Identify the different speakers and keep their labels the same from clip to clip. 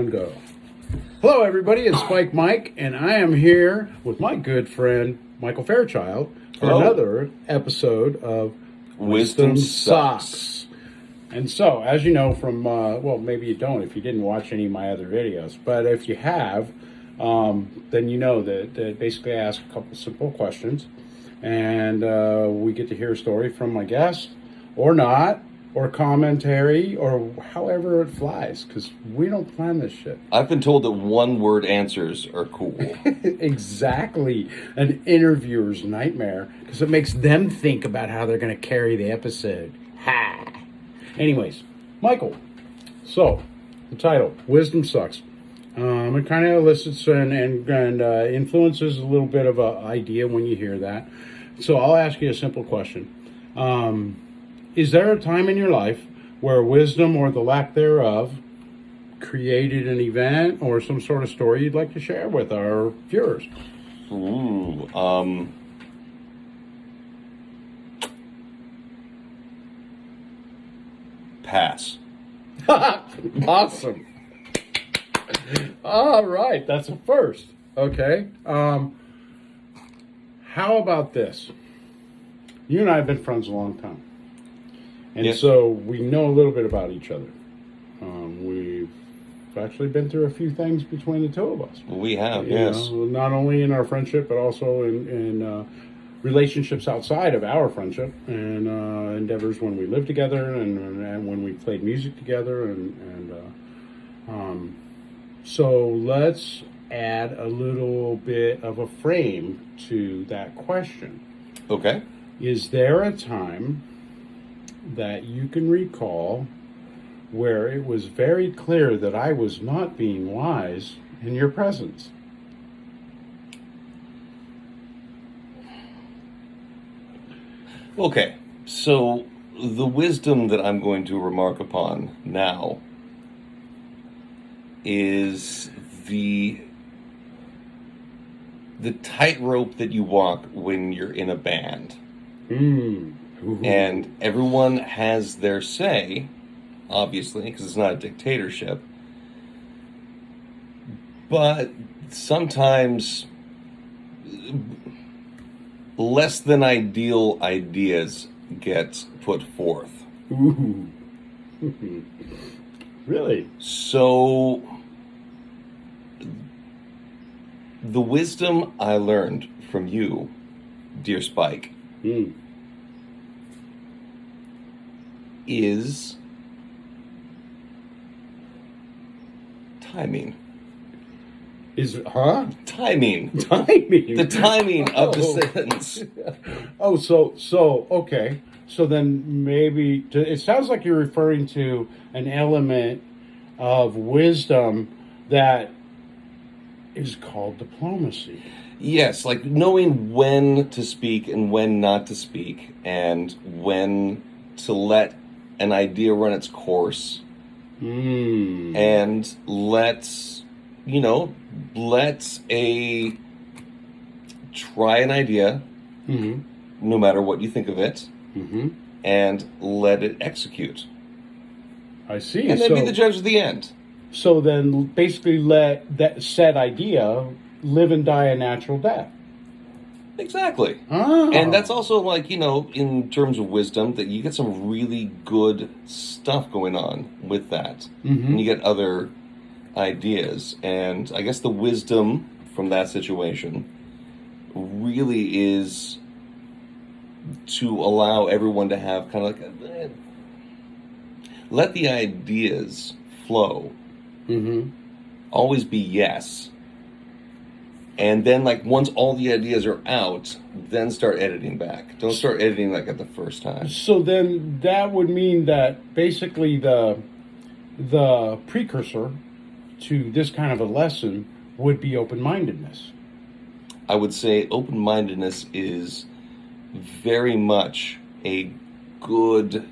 Speaker 1: one, go. Hello, everybody. It's Spike Mike, and I am here with my good friend Michael Fairchild for
Speaker 2: Hello.
Speaker 1: another episode of
Speaker 2: Wisdom Sucks.
Speaker 1: And so, as you know from, well, maybe you don't if you didn't watch any of my other videos, but if you have, then you know that basically I ask a couple simple questions, and we get to hear a story from my guest, or not, or commentary, or however it flies, because we don't plan this shit.
Speaker 2: I've been told that one-word answers are cool.
Speaker 1: Exactly. An interviewer's nightmare, because it makes them think about how they're going to carry the episode. Ha! Anyways, Michael, so the title, Wisdom Sucks. It kind of elicits and influences a little bit of an idea when you hear that. So I'll ask you a simple question. Is there a time in your life where wisdom or the lack thereof created an event or some sort of story you'd like to share with our viewers?
Speaker 2: Ooh, pass.
Speaker 1: Awesome. All right, that's a first. Okay. How about this? You and I have been friends a long time. And
Speaker 2: Yes.
Speaker 1: so we know a little bit about each other. We've actually been through a few things between the two of us.
Speaker 2: We have,
Speaker 1: You
Speaker 2: yes.
Speaker 1: know, not only in our friendship, but also in relationships outside of our friendship and endeavors when we lived together and when we played music together. So let's add a little bit of a frame to that question.
Speaker 2: Okay.
Speaker 1: Is there a time that you can recall where it was very clear that I was not being wise in your presence?
Speaker 2: Okay, so the wisdom that I'm going to remark upon now is the tightrope that you walk when you're in a band.
Speaker 1: Ooh.
Speaker 2: And everyone has their say, obviously, because it's not a dictatorship. But sometimes less than ideal ideas get put forth.
Speaker 1: Ooh. Really?
Speaker 2: So the wisdom I learned from you, dear Spike, is timing. Timing.
Speaker 1: Timing.
Speaker 2: The timing of the
Speaker 1: Oh.
Speaker 2: sentence.
Speaker 1: Oh, so okay. So then maybe it sounds like you're referring to an element of wisdom that is called diplomacy.
Speaker 2: Yes, like knowing when to speak and when not to speak, and when to let an idea run its course, and let try an idea, no matter what you think of it, and let it execute.
Speaker 1: I see.
Speaker 2: And then be the judge at the end.
Speaker 1: So then basically let that said idea live and die a natural death.
Speaker 2: Exactly.
Speaker 1: Oh.
Speaker 2: And that's also like, in terms of wisdom, that you get some really good stuff going on with that. And you get other ideas. And I guess the wisdom from that situation really is to allow everyone to have kind of like let the ideas flow. Always be yes. And then, like, once all the ideas are out, then start editing back. Don't start editing, like, at the first time.
Speaker 1: So then that would mean that basically the precursor to this kind of a lesson would be open-mindedness.
Speaker 2: I would say open-mindedness is very much a good,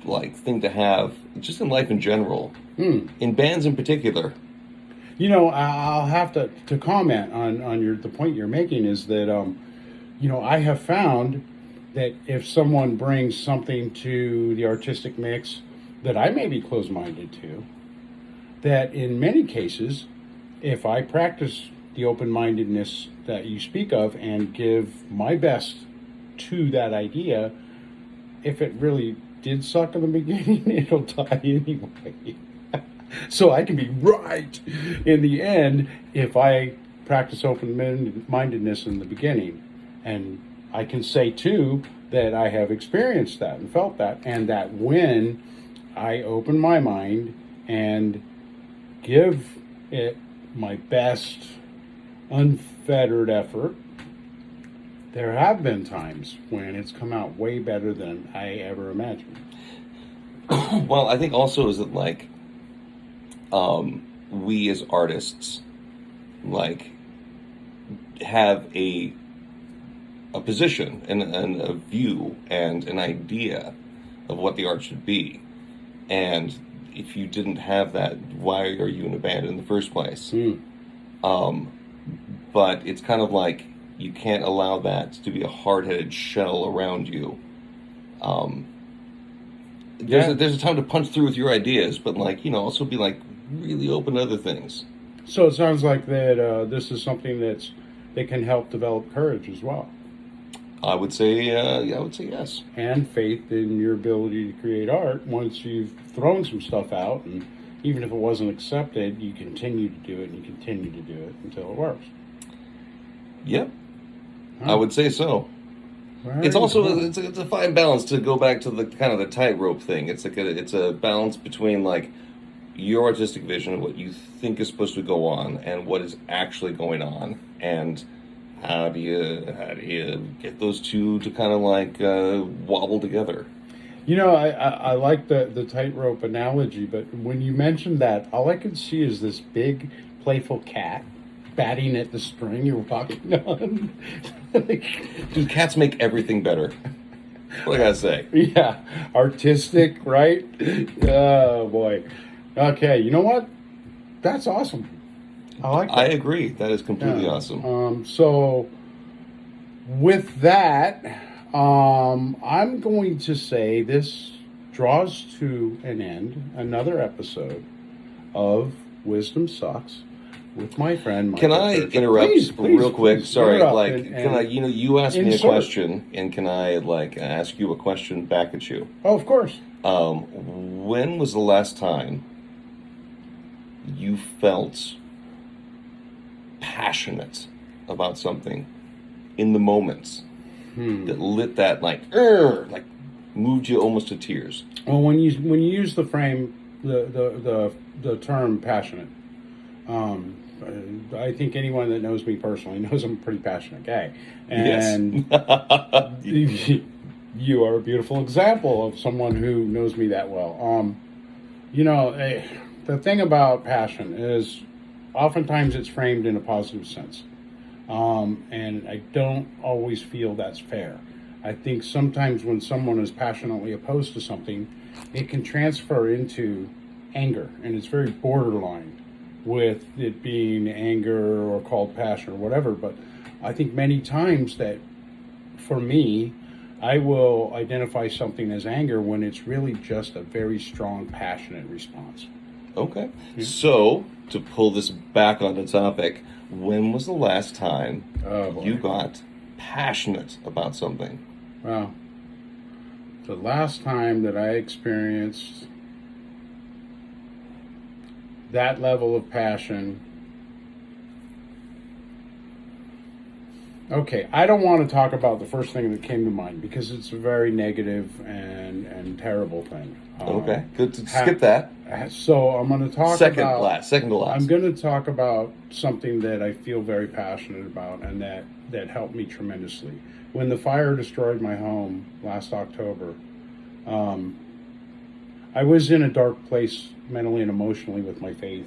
Speaker 2: like, thing to have, just in life in general. In bands in particular.
Speaker 1: You know, I'll have to comment on the point you're making is that, I have found that if someone brings something to the artistic mix that I may be closed-minded to, that in many cases, if I practice the open-mindedness that you speak of and give my best to that idea, if it really did suck in the beginning, it'll die anyway. So I can be right in the end if I practice open-mindedness in the beginning. And I can say, too, that I have experienced that and felt that, and that when I open my mind and give it my best unfettered effort, there have been times when it's come out way better than I ever imagined.
Speaker 2: Well, I think also is that like we as artists like have a position and a view and an idea of what the art should be, and if you didn't have that, why are you in a band in the first place? But it's kind of like you can't allow that to be a hard-headed shell around you. There's a time to punch through with your ideas, but like, you know, also be like really open to other things.
Speaker 1: So it sounds like that this is something that can help develop courage as well,
Speaker 2: I would say yes.
Speaker 1: and faith in your ability to create art. Once you've thrown some stuff out, and even if it wasn't accepted, you continue to do it and you continue to do it until it works.
Speaker 2: Yep, I would say so.
Speaker 1: Very
Speaker 2: It's also
Speaker 1: cool.
Speaker 2: it's a fine balance to go back to the kind of the tightrope thing. It's like it's a balance between like your artistic vision of what you think is supposed to go on and what is actually going on, and how do you get those two to kind of like wobble together?
Speaker 1: You know, I like the tightrope analogy, but when you mentioned that, all I could see is this big, playful cat batting at the string you were walking on.
Speaker 2: Dude, cats make everything better. What I gotta say.
Speaker 1: Yeah, artistic, right? Oh, boy. Okay, you know what? That's awesome. I like that.
Speaker 2: I agree. That is completely
Speaker 1: Yeah.
Speaker 2: awesome.
Speaker 1: So, with that, I'm going to say this draws to an end another episode of Wisdom Sucks with my friend Michael
Speaker 2: Can I
Speaker 1: Church.
Speaker 2: interrupt
Speaker 1: Please,
Speaker 2: real quick?
Speaker 1: please
Speaker 2: Sorry,
Speaker 1: interrupt
Speaker 2: like,
Speaker 1: and
Speaker 2: can I? You know, you asked me a
Speaker 1: insert.
Speaker 2: question, and can I like ask you a question back at you?
Speaker 1: Oh, of course.
Speaker 2: When was the last time you felt passionate about something in the moments that lit that like moved you almost to tears?
Speaker 1: Well, when you use the frame, the term passionate, I think anyone that knows me personally knows I'm a pretty passionate guy, and you are a beautiful example of someone who knows me that well. You know, the thing about passion is oftentimes it's framed in a positive sense, and I don't always feel that's fair. I think sometimes when someone is passionately opposed to something, it can transfer into anger, and it's very borderline with it being anger or called passion or whatever. But I think many times that for me, I will identify something as anger when it's really just a very strong, passionate response.
Speaker 2: Okay. So, to pull this back on the topic, when was the last time
Speaker 1: Oh, boy.
Speaker 2: you got passionate about something?
Speaker 1: Well, the last time that I experienced that level of passion. Okay, I don't want to talk about the first thing that came to mind because it's a very negative and terrible thing.
Speaker 2: Okay, good to skip that.
Speaker 1: So I'm going to talk
Speaker 2: Second
Speaker 1: about...
Speaker 2: to last.
Speaker 1: I'm going to talk about something that I feel very passionate about and that helped me tremendously. When the fire destroyed my home last October, I was in a dark place mentally and emotionally with my faith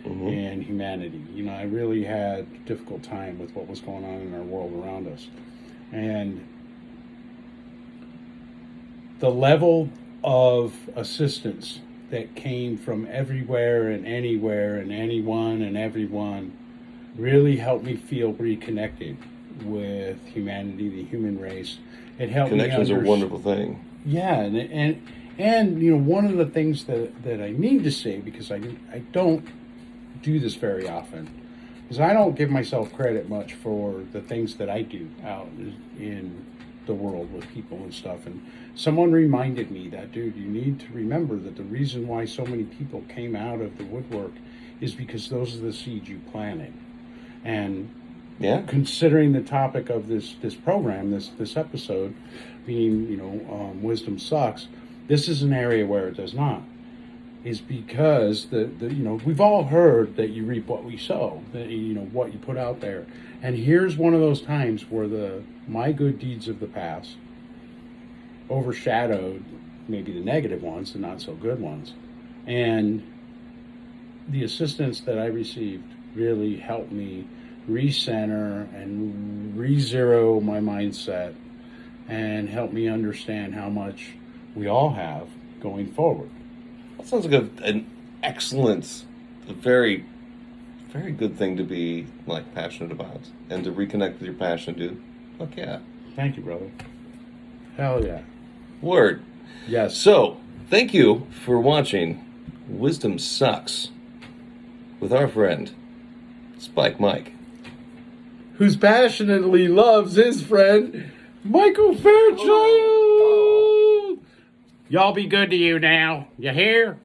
Speaker 1: and humanity. You know, I really had a difficult time with what was going on in our world around us. And the level of assistance that came from everywhere and anywhere and anyone and everyone really helped me feel reconnected with humanity, the human race. It helped
Speaker 2: Connections
Speaker 1: me
Speaker 2: are a wonderful thing.
Speaker 1: Yeah, and And, one of the things that I need to say, because I don't do this very often, is I don't give myself credit much for the things that I do out in the world with people and stuff. And someone reminded me that, dude, you need to remember that the reason why so many people came out of the woodwork is because those are the seeds you planted. And
Speaker 2: Yeah.
Speaker 1: considering the topic of this program, this episode being, wisdom sucks, this is an area where it does not. Is because we've all heard that you reap what we sow, that what you put out there. And here's one of those times where my good deeds of the past overshadowed maybe the negative ones, the not so good ones. And the assistance that I received really helped me recenter and re-zero my mindset and help me understand how much we all have going forward.
Speaker 2: That sounds like an excellent, a very, very good thing to be passionate about and to reconnect with your passion, dude. Fuck yeah.
Speaker 1: Thank you, brother. Hell yeah.
Speaker 2: Word.
Speaker 1: Yes.
Speaker 2: So, thank you for watching Wisdom Sucks with our friend Spike Mike.
Speaker 1: Who's passionately loves his friend, Michael Fairchild. Y'all be good to you now. You hear?